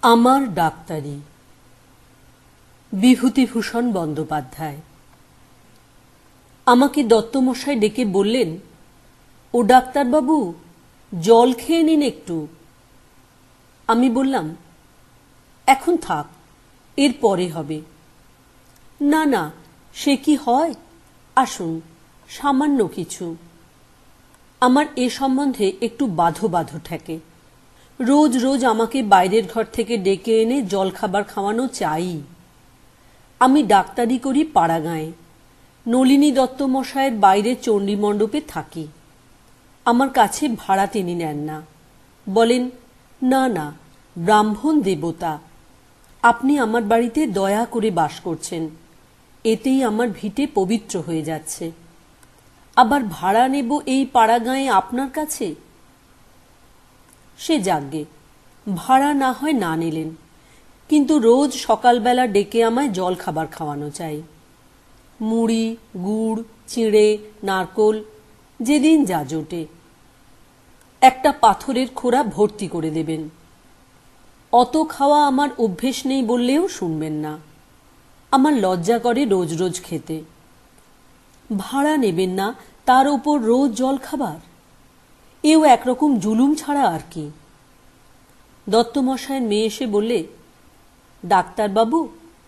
আমার ডাক্তারি, বিভূতিভূষণ বন্দ্যোপাধ্যায়। আমাকে দত্তমশাই ডেকে বললেন, ও ডাক্তারবাবু, জল খেয়ে নিন একটু। আমি বললাম, এখন থাক, এর পরে হবে। না না, সে কি হয়, আসুন, সামান্য কিছু। আমার এ সম্বন্ধে একটু বাধো বাধো ঠেকে। রোজ রোজ আমাকে বাইরের ঘর থেকে ডেকে এনে জল খাবার খাওয়ানো চাই। আমি ডাক্তারি করি পাড়াগাঁয়ে, নলিনী দত্ত মশায়ের বাইরে চণ্ডী মণ্ডপে থাকি। আমার কাছে ভাড়া তিনি নেন না, বলেন, না না, ব্রাহ্মণ দেবতা, আপনি আমার বাড়িতে দয়া করে বাস করছেন, এতেই আমার ভিটে পবিত্র হয়ে যাচ্ছে। আবার ভাড়া নেব এই পাড়াগাঁয়ে আপনার কাছে? সে যাগ্গে, ভাড়া না হয় না নিলেন, কিন্তু রোজ সকালবেলা ডেকে আমায় জল খাবার খাওয়ানো চাই। মুড়ি, গুড়, চিঁড়ে, নারকোল, যেদিন যা জোটে। একটা পাথরের খোড়া ভর্তি করে দেবেন। অত খাওয়া আমার অভ্যেস নেই বললেও শুনবেন না। আমার লজ্জা করে রোজ রোজ খেতে। ভাড়া নেবেন না, তার ওপর রোজ জল খাবার, এও একরকম জুলুম ছাড়া আর কি। দত্তমশায়ের মেয়ে এসে বললে, ডাক্তারবাবু,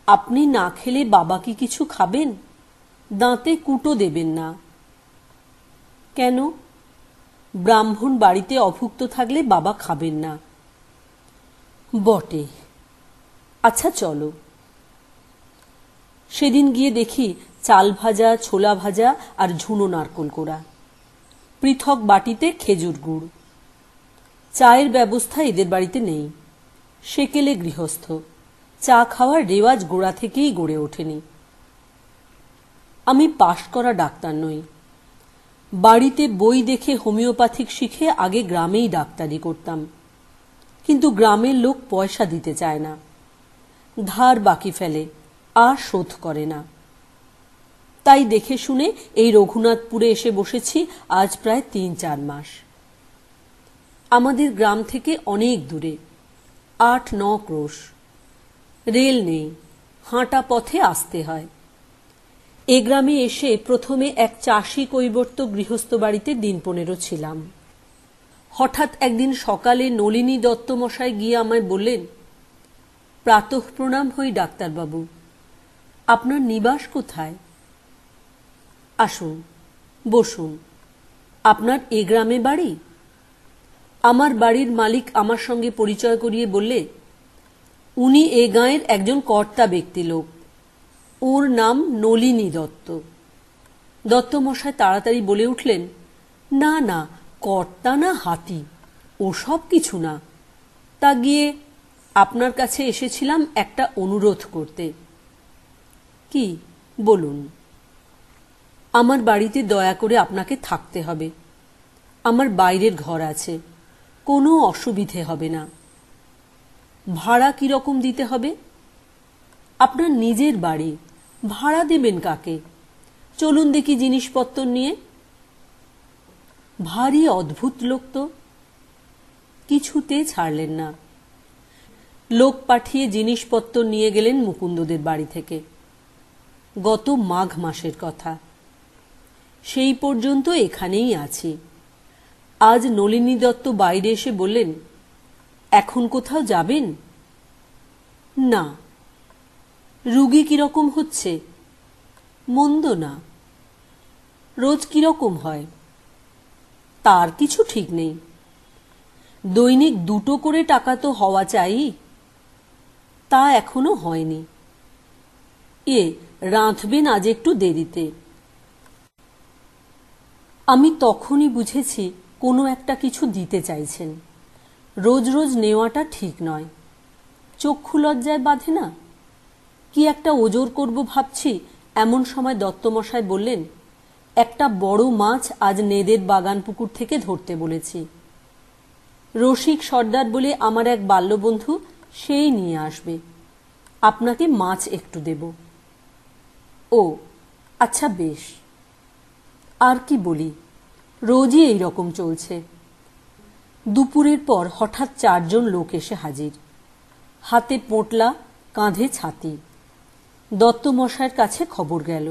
আপনি না খেলে বাবা কি কিছু খাবেন? দাঁতে কুটো দেবেন না। কেন? ব্রাহ্মণ বাড়িতে অভুক্ত থাকলে বাবা খাবেন না। বটে, আচ্ছা চলো। সেদিন গিয়ে দেখি চাল ভাজা, ছোলা ভাজা আর ঝুনো নারকোল কোড়া, পৃথক বাটিতে খেজুর গুড়। চায়ের ব্যবস্থা এদের বাড়িতে নেই, সেকেলে গৃহস্থ, চা খাওয়ার রেওয়াজ গোড়া থেকেই গড়ে ওঠেনি। আমি পাশ করা ডাক্তার নই। বাড়িতে বই দেখে হোমিওপ্যাথিক শিখে আগে গ্রামেই ডাক্তারি করতাম, কিন্তু গ্রামের লোক পয়সা দিতে চায় না, ধার বাকি ফেলে, আর শোধ করে না। তাই দেখে শুনে এই রঘুনাথপুরে এসে বসেছি আজ প্রায় ৩-৪ মাস। আমাদের গ্রাম থেকে অনেক দূরে, ৮-৯ ক্রোশ। রেল নেই, হাঁটা পথে আসতে হয়। এ গ্রামে এসে প্রথমে এক চাষি কৈবর্ত গৃহস্থ বাড়িতে দিন ১৫ ছিলাম। হঠাৎ একদিন সকালে নলিনী দত্ত মশাই গিয়ে আমায় বললেন, প্রাতঃ প্রণাম হই ডাক্তারবাবু, আপনার নিবাস কোথায়? আসুন, বসুন। আপনার এ গ্রামে বাড়ি? আমার বাড়ির মালিক আমার সঙ্গে পরিচয় করিয়ে বললে, উনি এ গাঁয়ের একজন কর্তা ব্যক্তি লোক, ওর নাম নলিনী দত্ত। দত্তমশাই তাড়াতাড়ি বলে উঠলেন, না না, কর্তা না হাতি, ওসব কিছু না। তা গিয়ে আপনার কাছে এসেছিলাম একটা অনুরোধ করতে। কি বলুন? আমার বাড়িতে দয়া করে আপনাকে থাকতে হবে। আমার বাইরের ঘর আছে, কোনো অসুবিধে হবে না। ভাড়া কিরকম দিতে হবে? আপনার নিজের বাড়ি, ভাড়া দেবেন কাকে? চলুন দেখি জিনিসপত্র নিয়ে। ভারী অদ্ভুত লোক তো, কিছুতে ছাড়লেন না। লোক পাঠিয়ে জিনিসপত্র নিয়ে গেলেন মুকুন্দদের বাড়ি থেকে। গত মাঘ মাসের কথা। সেই পর্যন্ত এখানেই আছি। আজ নলিনী দত্ত বাইরে এসে বললেন, এখন কোথাও যাবেন? না। রুগী কিরকম হচ্ছে? মন্দ না। রোজ কিরকম হয়? তার কিছু ঠিক নেই। দৈনিক 2টো করে টাকা তো হওয়া চাই, তা এখনো হয়নি। রাঁধবেন আজ একটু দেরিতে। আমি তখনই বুঝেছি কোনো একটা কিছু দিতে চাইছেন। রোজ রোজ নেওয়াটা ঠিক নয়, চক্ষু লজ্জায় বাঁধে না। কি একটা ওজর করব ভাবছি, এমন সময় দত্তমশাই বললেন, একটা বড় মাছ আজ নেদের বাগান পুকুর থেকে ধরতে বলেছি। রসিক সর্দার বলে আমার এক বাল্যবন্ধু, সেই নিয়ে আসবে। আপনাকে মাছ একটু দেব। ও আচ্ছা, বেশ। আর কি বলি, রোজই এই রকম চলছে। দুপুরের পর হঠাৎ 4 জন লোক এসে হাজির, হাতে পোঁটলা, কাঁধে ছাতি। দত্তমশায়ের কাছে খবর গেল।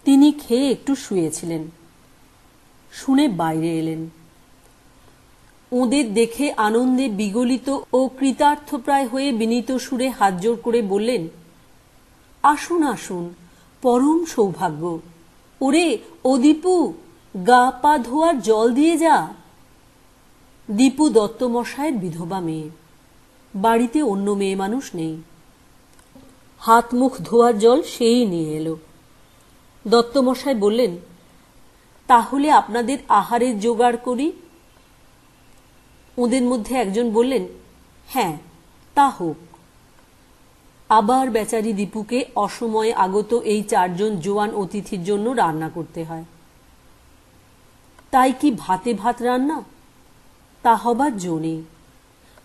তিনি খেয়ে একটু শুয়েছিলেন, শুনে বাইরে এলেন। ওদের দেখে আনন্দে বিগলিত ও কৃতার্থপ্রায় হয়ে বিনীত সুরে হাত জোড় করে বললেন, আসুন আসুন, পরম সৌভাগ্য। ওরে ও দীপু, গা পা ধোয়ার জল দিয়ে যা। দীপু দত্তমশায়ের বিধবা মেয়ে, বাড়িতে অন্য মেয়ে মানুষ নেই। হাত মুখ ধোয়ার জল সেই নিয়ে এলো। দত্তমশাই বললেন, তাহলে আপনাদের আহারের জোগাড় করি। ওদের মধ্যে একজন বললেন, হ্যাঁ তা হোক। আবার বেচারি দীপুকে অসময়ে আগত এই 4 জন জোয়ান অতিথির জন্য রান্না করতে হয়। তাই কি ভাতে ভাত রান্না? তা হবার জো নেই।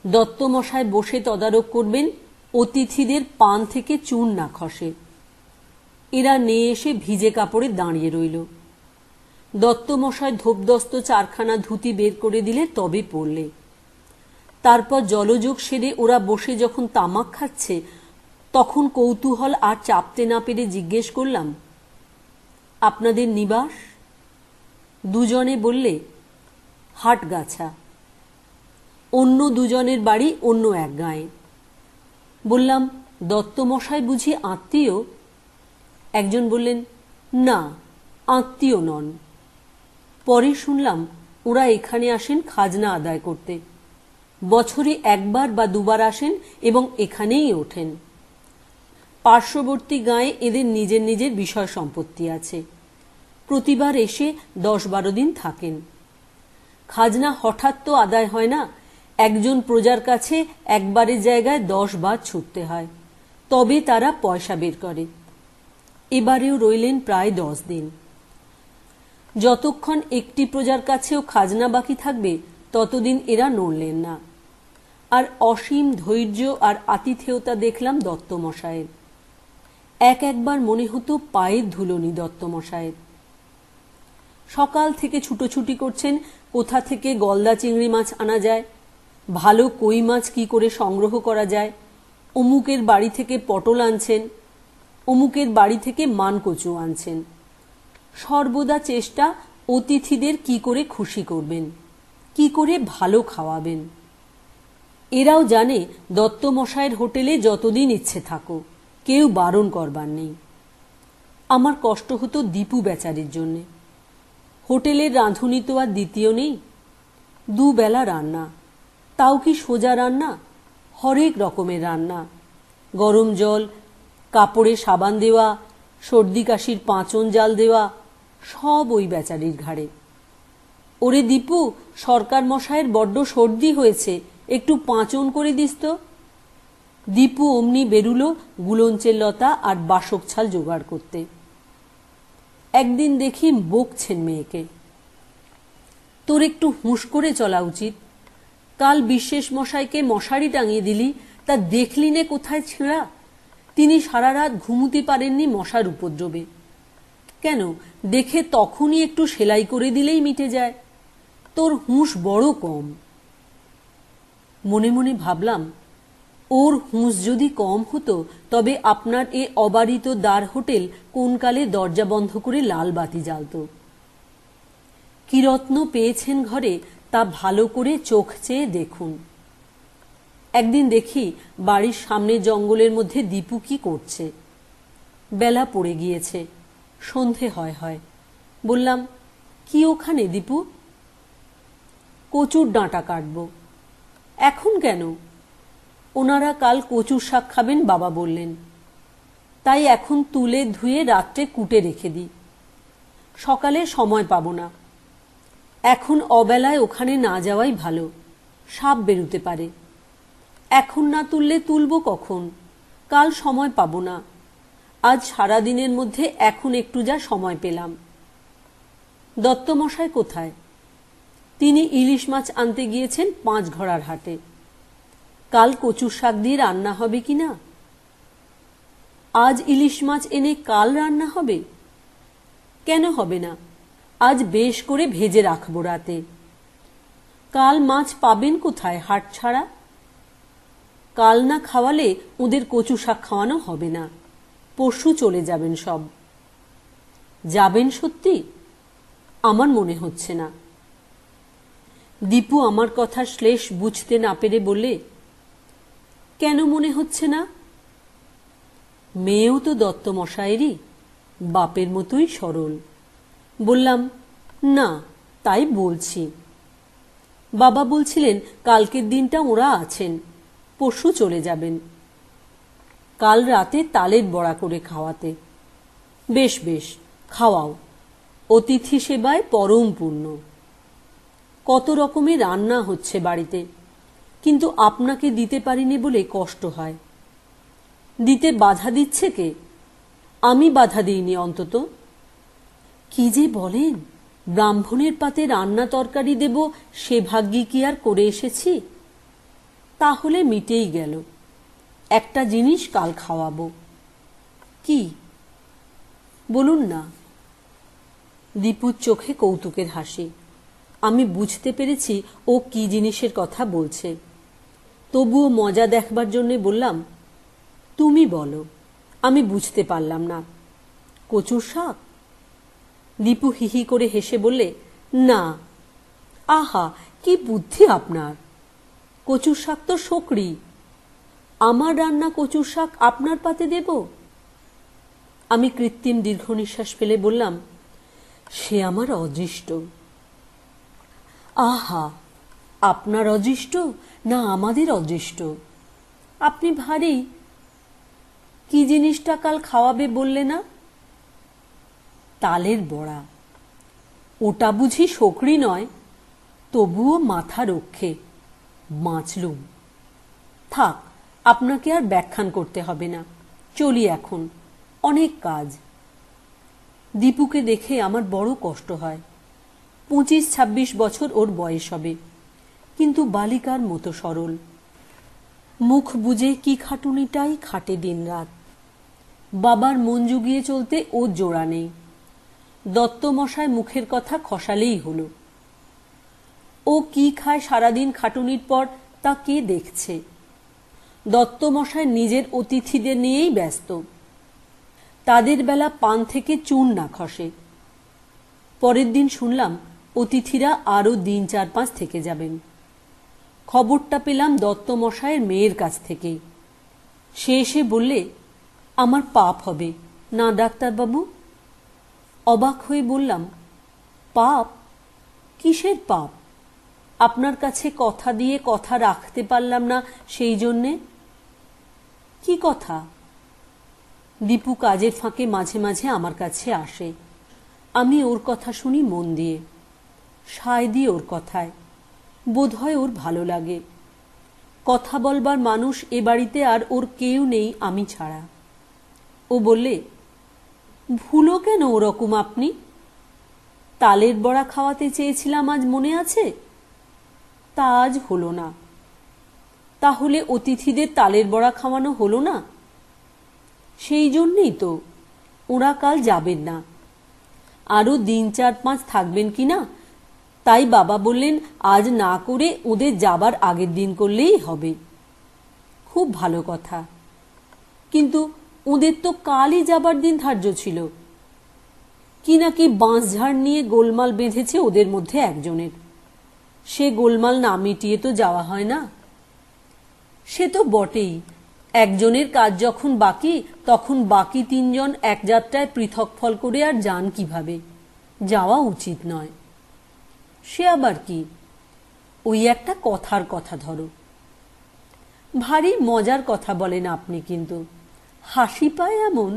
দত্তমশাই বসে তদারক করবেন অতিথিদের পান থেকে চুন না খসে। এরা নিয়ে এসে ভিজে কাপড়ে দাঁড়িয়ে রইল। দত্তমশাই ধোপদস্ত 4খানা ধুতি বের করে দিলে তবে পড়লে। তারপর জলযোগ সেরে ওরা বসে যখন তামাক খাচ্ছে, তখন কৌতূহল আর চাপতে না পেরে জিজ্ঞেস করলাম, আপনাদের নিবাস? দুজনে বললে, হাটগাছা। অন্য দুজনের বাড়ি অন্য এক গাঁয়ে। বললাম, দত্তমশাই বুঝি আত্মীয়? একজন বললেন, না, আত্মীয় নন। পরে শুনলাম ওরা এখানে আসেন খাজনা আদায় করতে। বছরে 1বার বা 2বার আসেন এবং এখানেই ওঠেন। পার্শ্ববর্তী গাঁয়ে এদের নিজের নিজের বিষয় সম্পত্তি আছে। প্রতিবার এসে 10-12 দিন থাকেন। খাজনা হঠাৎ তো আদায় হয় না। একজন প্রজার কাছে একবারের জায়গায় 10 বার ছুটতে হয়, তবে তারা পয়সা বের করে। এবারেও রইলেন প্রায় 10 দিন। যতক্ষণ একটি প্রজার কাছেও খাজনা বাকি থাকবে, ততদিন এরা নড়লেন না। আর অসীম ধৈর্য আর আতিথেয়তা দেখলাম দত্তমশায়ের। একবার মনে হতো পায়ের ধুলোনি দত্তমশায়ের। সকাল থেকে ছুটোছুটি করছেন কোথা থেকে গলদা চিংড়ি মাছ আনা যায়, ভালো কই মাছ কি করে সংগ্রহ করা যায়, অমুকের বাড়ি থেকে পটল আনছেন, অমুকের বাড়ি থেকে মানকচু আনছেন। সর্বদা চেষ্টা অতিথিদের কি করে খুশি করবেন, কি করে ভালো খাওয়াবেন। এরাও জানে দত্তমশায়ের হোটেলে যতদিন ইচ্ছে থাকো, কেউ বারণ করবার নেই। আমার কষ্ট হতো দীপু বেচারির জন্যে। হোটেলের রাঁধুনি তো আর দ্বিতীয় নেই। 2 বেলা রান্না, তাও কি সোজা রান্না? হরেক রকমের রান্না। গরম জল, কাপড়ে সাবান দেওয়া, সর্দি কাশির পাঁচন জাল দেওয়া, সব ওই বেচারির ঘাড়ে। ওরে দীপু, সরকার মশায়ের বড্ড সর্দি হয়েছে, একটু পাঁচন করে দিস তো। দীপু অমনি বেরুলো গুলঞ্চের লতা আর বাসক ছাল জোগাড় করতে। একদিন দেখি বকছেন মেয়েকে, তোর একটু হুঁশ করে চলা উচিত। কাল বিশ্বেষ মশাইকে মশারি টাঙিয়ে দিলি, তা দেখলি নে কোথায় ছেঁড়া। তিনি সারা রাত ঘুমুতে পারেননি মশার উপদ্রবে। কেন, দেখে তখনই একটু সেলাই করে দিলেই মিটে যায়। তোর হুঁশ বড় কম। মনে মনে ভাবলাম, ওর হুঁশ যদি কম হতো, তবে আপনার এ অবারিত দ্বার হোটেল কোনকালে দরজা বন্ধ করে লাল বাতি জ্বালত। কি রত্ন পেয়েছেন ঘরে, তা ভালো করে চোখ চেয়ে দেখুন। একদিন দেখি বাড়ির সামনে জঙ্গলের মধ্যে দীপু কি করছে। বেলা পড়ে গিয়েছে, সন্ধে হয়। বললাম, কি ওখানে দীপু? কচুর ডাঁটা কাটবো। এখন কেন? ওনারা কাল কচুর শাক খাবেন বাবা বললেন, তাই এখন তুলে ধুয়ে রাত্রে কুটে রেখে দিই। সকালে সময় পাবো না। এখন অবেলায় ওখানে না যাওয়াই ভালো, সাপ বেরুতে পারে। এখন না তুললে তুলব কখন? কাল সময় পাবো না। আজ সারা দিনের মধ্যে এখন একটু যা সময় পেলাম। দত্তমশাই কোথায়? তিনি ইলিশ মাছ আনতে গিয়েছেন 5 ঘড়ার হাটে। কাল কচুর শাক দিয়ে রান্না হবে কিনা? আজ ইলিশ মাছ এনে কাল রান্না হবে? কেন হবে না? আজ বেশ করে ভেজে রাখবো রাতে। কাল মাছ পাবেন কোথায় হাট ছাড়া? কাল না খাওয়ালে ওদের কচু শাক খাওয়ানো হবে না। পরশু চলে যাবেন সব। যাবেন সত্যি? আমার মনে হচ্ছে না। দীপু আমার কথা শ্লেষ বুঝতে না পেরে বললে, কেন মনে হচ্ছে না? মেয়েও তো দত্তমশায়েরই, বাপের মতোই সরল। বললাম, না, তাই বলছি। বাবা বলছিলেন কালকের দিনটা ওরা আছেন, পরশু চলে যাবেন। কাল রাতে তালের বড়া করে খাওয়াতে। বেশ বেশ, খাওয়াও। অতিথি সেবায় পরম পুণ্য। কত রকমের রান্না হচ্ছে বাড়িতে, কিন্তু আপনাকে দিতে পারিনি বলে কষ্ট হয়। দিতে বাধা দিচ্ছে কে? আমি বাধা দিইনি অন্তত। কি যে বলেন, ব্রাহ্মণের পাতে রান্না তরকারি দেব সে ভাগ্যি কি আর করে এসেছি? তাহলে মিটেই গেল। একটা জিনিস কাল খাওয়াবো। কি? বলুন না। দীপুর চোখে কৌতুকের হাসি। আমি বুঝতে পেরেছি ও কি জিনিসের কথা বলছে। তবুও মজা দেখবার জন্য বললাম, তুমি বলো। আমি বুঝতে পারলাম না। কচুর শাক? দীপু হিহি করে হেসে বললে, না। আহা, কি বুদ্ধি আপনার! কচুর শাক তো শোকরি। আমার রান্না কচুর শাক আপনার পাতে দেব? আমি কৃত্রিম দীর্ঘ নিঃশ্বাস ফেলে বললাম, সে আমার অদৃষ্ট। আহা, আপনার অদৃষ্ট না আমাদের অদৃষ্ট? আপনি ভারী। কি জিনিসটা কাল খাওয়াবে বললে না? তালের বড়া। ওটা বুঝি শোকরি নয়? তবুও মাথা রক্ষে। বাঁচলুম। থাক, আপনাকে আর ব্যাখ্যান করতে হবে না। চলি এখন, অনেক কাজ। দীপুকে দেখে আমার বড় কষ্ট হয়। 25-26 বছর ওর বয়স হবে, কিন্তু বালিকার মতো সরল। মুখ বুজে কি খাটুনিটাই খাটে দিনরাত। বাবার মন জুগিয়ে চলতে ও জোড়া নেই। দত্তমশায় মুখের কথা খসালেই হলো। ও কি খায় সারাদিন খাটুনির পর তা কে দেখছে? দত্তমশায় নিজের অতিথিদের নিয়েই ব্যস্ত। তাদের বেলা পান থেকে চুন না খসে। পরের দিন শুনলাম অতিথিরা আরো দিন 4-5 থেকে যাবেন। খবরটা পেলাম দত্তমশায়ের মেয়ের কাছ থেকে। সে এসে বললে, আমার পাপ হবে না ডাক্তারবাবু? অবাক হয়ে বললাম, পাপ? কিসের পাপ? আপনার কাছে কথা দিয়ে কথা রাখতে পারলাম না, সেই জন্যে। কি কথা? দীপু কাজের ফাঁকে মাঝে মাঝে আমার কাছে আসে। আমি ওর কথা শুনি মন দিয়ে, সায় দিই ওর কথায়। বোধহয় ওর ভালো লাগে। কথা বলবার মানুষ এ বাড়িতে আর ওর কেউ নেই আমি ছাড়া। ও বললে, ভুলো কেন ওরকম আপনি? তালের বড়া খাওয়াতে চেয়েছিলাম আজ, মনে আছে? তা আজ হলো না। তাহলে অতিথিদের তালের বড়া খাওয়ানো হলো না? সেই জন্যেই তো। ওরা কাল যাবেন না, আরো দিন 4-5 থাকবেন কিনা, তাই বাবা বললেন আজ না করে ওদের যাবার আগের দিন করলেই হবে। খুব ভালো কথা, কিন্তু ওদের তো কালই যাবার দিন ধার্য ছিল। কি নাকি বাঁশঝাড় নিয়ে গোলমাল বেঁধেছে ওদের মধ্যে একজনের। সে গোলমাল না মিটিয়ে তো যাওয়া হয় না। সে তো বটেই, একজনের কাজ যখন বাকি, তখন বাকি 3 জন এক যাত্রায় পৃথক ফল করে আর যান কিভাবে? যাওয়া উচিত নয়। সে আবার কি? ওই একটা কথার কথা ধরো। ভারী মজার কথা বলেন আপনি, কিন্তু হাসি পায় এমন।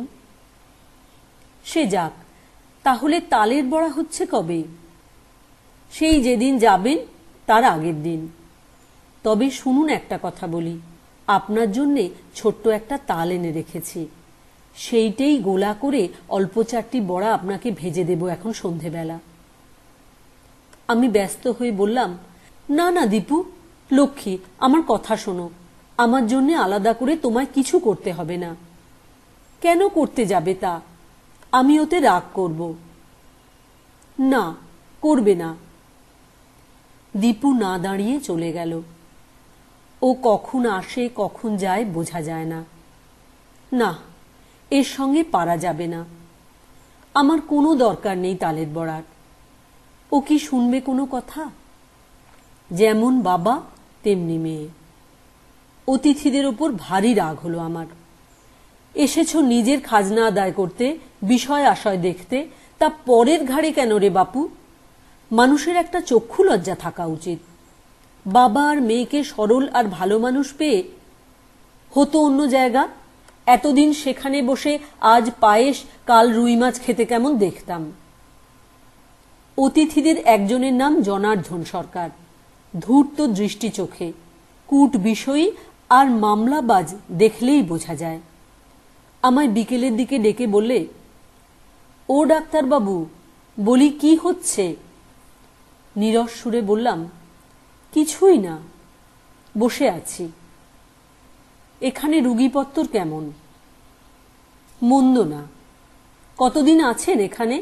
সে যাক, তাহলে তালের বড়া হচ্ছে কবে? সেই যেদিন যাবেন তার আগের দিন। তবে শুনুন, একটা কথা বলি। আপনার জন্যে ছোট্ট একটা তাল এনে রেখেছি। সেইটেই গোলা করে অল্প 4টি বড়া আপনাকে ভেজে দেব এখন সন্ধেবেলা। আমি ব্যস্ত হয়ে বললাম, না না দীপু, লক্ষ্মী, আমার কথা শোনো, আমার জন্য আলাদা করে তোমায় কিছু করতে হবে না। কেন করতে যাবে তা? আমি ওতে রাগ করব। না, করবে না। দীপু না দাঁড়িয়ে চলে গেল। ও কখন আসে কখন যায় বোঝা যায় না। না, এর সঙ্গে পারা যাবে না। আমার কোনো দরকার নেই তালের বড়ার। ও কি শুনবে কোনো কথা? যেমন বাবা তেমনি মেয়ে। অতিথিদের ওপর ভারী রাগ হলো আমার। এসেছ নিজের খাজনা আদায় করতে, বিষয় আশয় দেখতে, তা পরের ঘাড়ে কেন রে বাপু? মানুষের একটা চক্ষু লজ্জা থাকা উচিত। বাবা আর মেয়েকে সরল আর ভালো মানুষ পেয়ে হতো অন্য জায়গা, এতদিন সেখানে বসে আজ পায়েস কাল রুই মাছ খেতে কেমন দেখতাম। অতিথিদের একজনের নাম জনার্ধন সরকার। ধূর্ত দৃষ্টি চোখে, কূট বিষয়ী আর মামলাবাজ দেখলেই বোঝা যায়। আমায় বিকেলের দিকে ডেকে বললে, ও ডাক্তারবাবু, বলি কি হচ্ছে? নীরস সুরে বললাম, কিছুই না, বসে আছি। এখানে রুগীপত্তর কেমন? মন্দ না। কতদিন আছেন এখানে?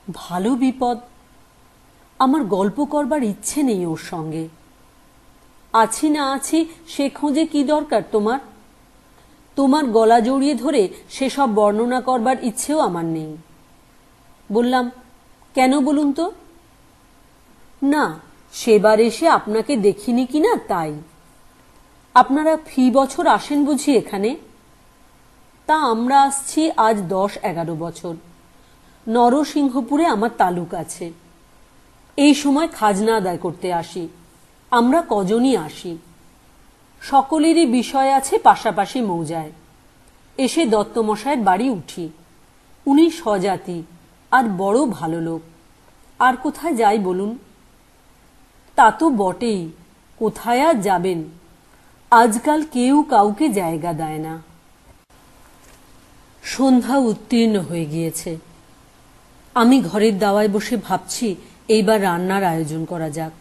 ভালো বিপদ। আমার গল্প করবার ইচ্ছে নেই ওর সঙ্গে। আছি না আছি সে খোঁজে কি দরকার তোমার? তোমার গলা জড়িয়ে ধরে সেসব বর্ণনা করবার ইচ্ছেও আমার নেই। বললাম, কেন বলুন তো? না, সেবার এসে আপনাকে দেখিনি কিনা তাই। আপনারা ফি বছর আসেন বুঝি এখানে? তা আমরা আসছি আজ 10-11 বছর। নরসিংহপুরে আমার তালুক আছে। এই সময় খাজনা আদায় করতে আসি। আমরা কজনই আসি। সকলেরই বিষয় আছে পাশাপাশি মৌজায়। এসে দত্তমশায়ের বাড়ি উঠি। উনি স্বজাতি আর বড় ভালো লোক। আর কোথায় যাই বলুন? তা তো বটেই, কোথায় আর যাবেন? আজকাল কেউ কাউকে জায়গা দেয় না। সন্ধ্যা উত্তীর্ণ হয়ে গিয়েছে। আমি ঘরের দাওয়ায় বসে ভাবছি এইবার রান্নার আয়োজন করা যাক।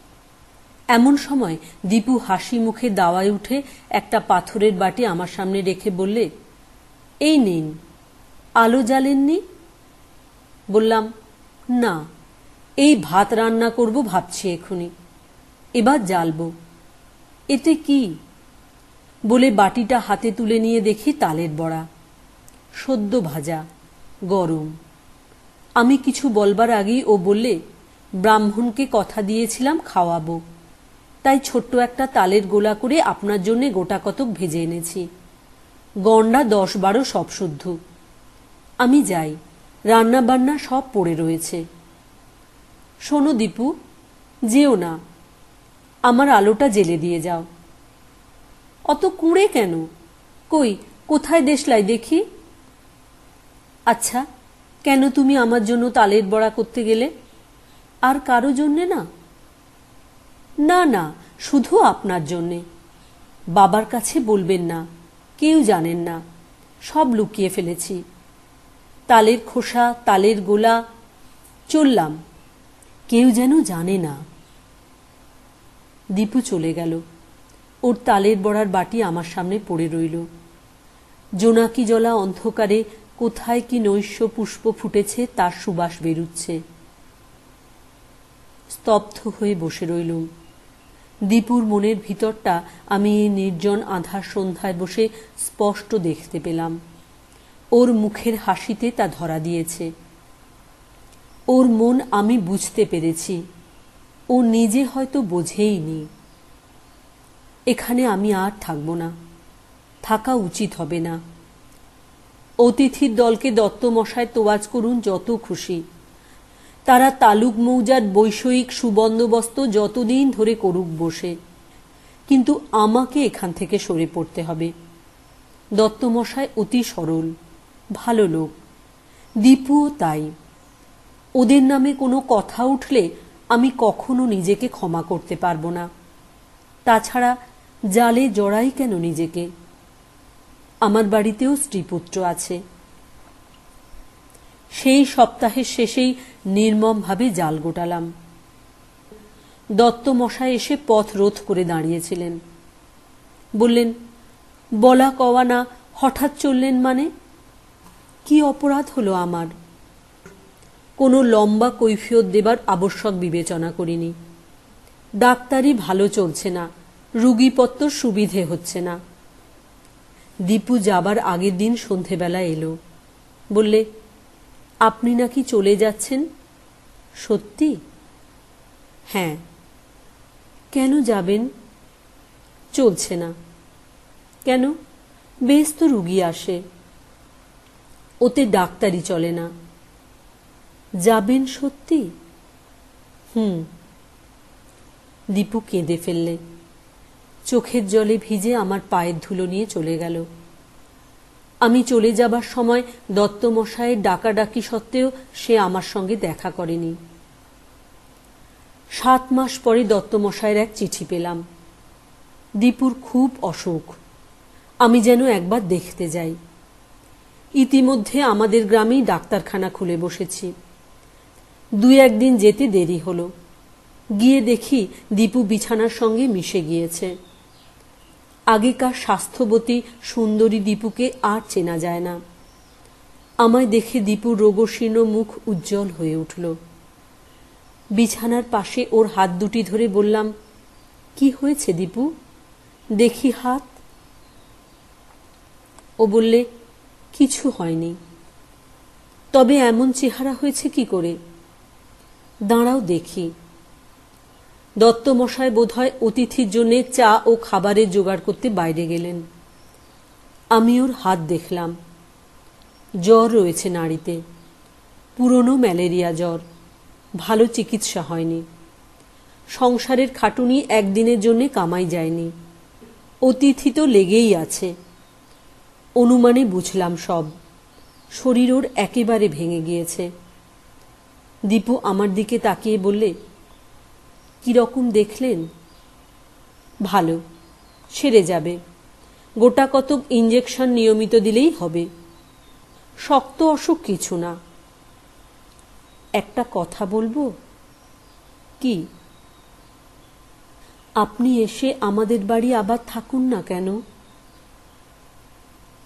এমন সময় দীপু হাসি মুখে দাওয়ায় উঠে একটা পাথরের বাটি আমার সামনে রেখে বললে, এই নিন। আলো জ্বালেননি? বললাম, না, এই ভাত রান্না করব ভাবছি এখনই, এবার জ্বালবো। এতে কি? বলে বাটিটা হাতে তুলে নিয়ে দেখি তালের বড়া, সদ্য ভাজা, গরম। আমি কিছু বলবার আগেই ও বললে, ব্রাহ্মণকে কথা দিয়েছিলাম খাওয়াবো, তাই ছোট্ট একটা তালের গোলা করে আপনার জন্য গোটা কতক ভেজে এনেছি। গন্ডা 10-12 সব শুদ্ধ। আমি যাই, রান্না বান্না সব পড়ে রয়েছে। শোনো দীপু, যেও না, আমার আলোটা জ্বেলে দিয়ে যাও। অত কুঁড়ে কেন? কই, কোথায় দেশলাই দেখি? আচ্ছা, কেন তুমি আমার জন্য তালের বড়া করতে গেলে? আর কারো জন্যে না? না না, শুধু আপনার জন্যে। বাবার কাছে বলবেন না, কেউ জানেন না, সব লুকিয়ে ফেলেছি। তালের খোসা, তালের গোলা, চললাম, কেউ যেন জানে না। দীপু চলে গেল। ওর তালের বড়ার বাটি আমার সামনে পড়ে রইল। জোনাকি জলা অন্ধকারে কোথায় কি নৈশ পুষ্প ফুটেছে তার সুবাস বেরুচ্ছে। স্তব্ধ হয়ে বসে রইলুম। দীপুর মনের ভিতরটা আমি এই নির্জন আঁধার সন্ধ্যায় বসে স্পষ্ট দেখতে পেলাম। ওর মুখের হাসিতে তা ধরা দিয়েছে। ওর মন আমি বুঝতে পেরেছি, ও নিজে হয়তো বোঝেইনি। এখানে আমি আর থাকব না, থাকা উচিত হবে না। অতিথির দলকে দত্তমশায় তোয়াজ করুন যত খুশি, তারা তালুক মৌজার বৈষয়িক সুবন্দোবস্ত যতদিন ধরে করুক বসে, কিন্তু আমাকে এখান থেকে সরে পড়তে হবে। দত্তমশায় অতি সরল, ভালো লোক, দীপুও তাই। ওদের নামে কোনো কথা উঠলে আমি কখনো নিজেকে ক্ষমা করতে পারবো না। তাছাড়া জালে জড়াই কেন নিজেকে? আমার বাড়িতেও স্ত্রীপুত্র আছে। সেই সপ্তাহের শেষেই নির্মমভাবে জাল গোটালাম। দত্ত মশাই এসে পথ রোধ করে দাঁড়িয়েছিলেন। বললেন, বলা কওয়া না হঠাৎ চললেন মানে? কি অপরাধ হলো আমার? কোনো লম্বা কৈফিয়ত দেবার আবশ্যক বিবেচনা করিনি। ডাক্তারি ভালো চলছে না, রুগীপত্র সুবিধে হচ্ছে না। দীপু যাবার আগের দিন সন্ধেবেলা এলো। বললে, আপনি নাকি চলে যাচ্ছেন? সত্যি? হ্যাঁ। কেন যাবেন? চলছে না। কেন? বেশ তো রুগী আসে। ওতে ডাক্তারি চলে না। যাবেন সত্যি? দীপু কেঁদে ফেললে। চোখের জলে ভিজে আমার পায়ের ধুলো নিয়ে চলে গেল। আমি চলে যাবার সময় দত্তমশায়ের ডাকাডাকি সত্ত্বেও সে আমার সঙ্গে দেখা করেনি। 7 মাস পরে দত্তমশায়ের এক চিঠি পেলাম। দীপুর খুব অসুখ, আমি যেন একবার দেখতে যাই। ইতিমধ্যে আমাদের গ্রামেই ডাক্তারখানা খুলে বসেছি। 2-1 দিন যেতে দেরি হলো। গিয়ে দেখি দীপু বিছানার সঙ্গে মিশে গিয়েছে। আগেকার স্বাস্থ্যবতী সুন্দরী দীপুকে আর চেনা যায় না। আমায় দেখে দীপুর রোগশীর্ণ মুখ উজ্জ্বল হয়ে উঠল। বিছানার পাশে ওর হাত দুটি ধরে বললাম, কি হয়েছে দীপু? দেখি হাত। ও বললে, কিছু হয়নি। তবে এমন চেহারা হয়েছে কি করে? দাঁড়াও দেখি। দত্তমশাই বোধহয় অতিথির জন্য চা ও খাবারের জোগাড় করতে বাইরে গেলেন। আমি ওর হাত দেখলাম। জ্বর রয়েছে নাড়িতে, পুরনো ম্যালেরিয়া জ্বর। ভালো চিকিৎসা হয়নি। সংসারের খাটুনি একদিনের জন্য কামাই যায়নি। অতিথি তো লেগেই আছে। অনুমানে বুঝলাম সব। শরীর ওর একেবারে ভেঙে গিয়েছে। দীপু আমার দিকে তাকিয়ে বললে, কিরকম দেখলেন? ভালো, সেরে যাবে। গোটা কতক ইঞ্জেকশন নিয়মিত দিলেই হবে। শক্ত অসুখ কিছু না। একটা কথা বলবো? কি? আপনি এসে আমাদের বাড়ি আবার থাকুন না কেন?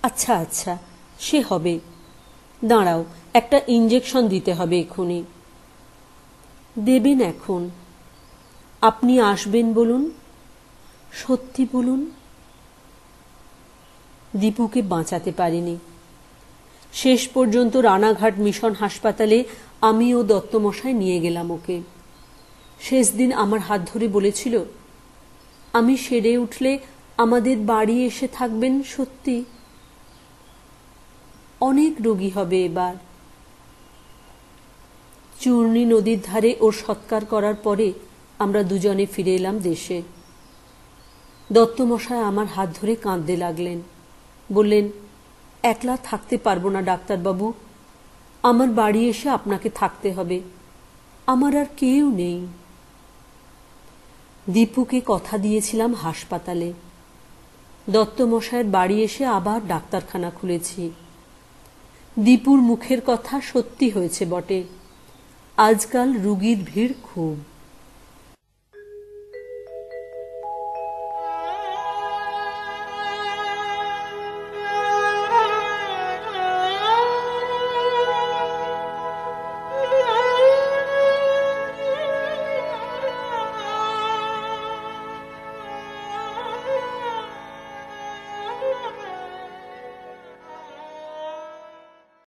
আচ্ছা আচ্ছা, সে হবে। দাঁড়াও, একটা ইঞ্জেকশন দিতে হবে এক্ষুনি। দেবেন এখন? আপনি আসবেন বলুন। সত্যি বলুন। দীপুকে বাঁচাতে পারিনি। শেষ পর্যন্ত রানাঘাট মিশন হাসপাতালে আমি ও দত্তমশাই নিয়ে গেলাম ওকে। শেষ দিন আমার হাত ধরে বলেছিল, আমি সেরে উঠলে আমাদের বাড়ি এসে থাকবেন সত্যি? অনেক রোগী হবে এবার। চূর্ণী নদীর ধারে ওর সৎকার করার পরে আমরা দুজনে ফিরে এলাম দেশে। দত্তমশাই আমার হাত ধরে কাঁদতে লাগলেন। বললেন, একলা থাকতে পারবো না ডাক্তারবাবু, আমার বাড়ি এসে আপনাকে থাকতে হবে। আমার আর কেউ নেই। দীপুকে কথা দিয়েছিলাম হাসপাতালে। দত্তমশায়ের বাড়ি এসে আবার ডাক্তারখানা খুলেছি। দীপুর মুখের কথা সত্যি হয়েছে বটে। আজকাল রুগীর ভিড় খুব।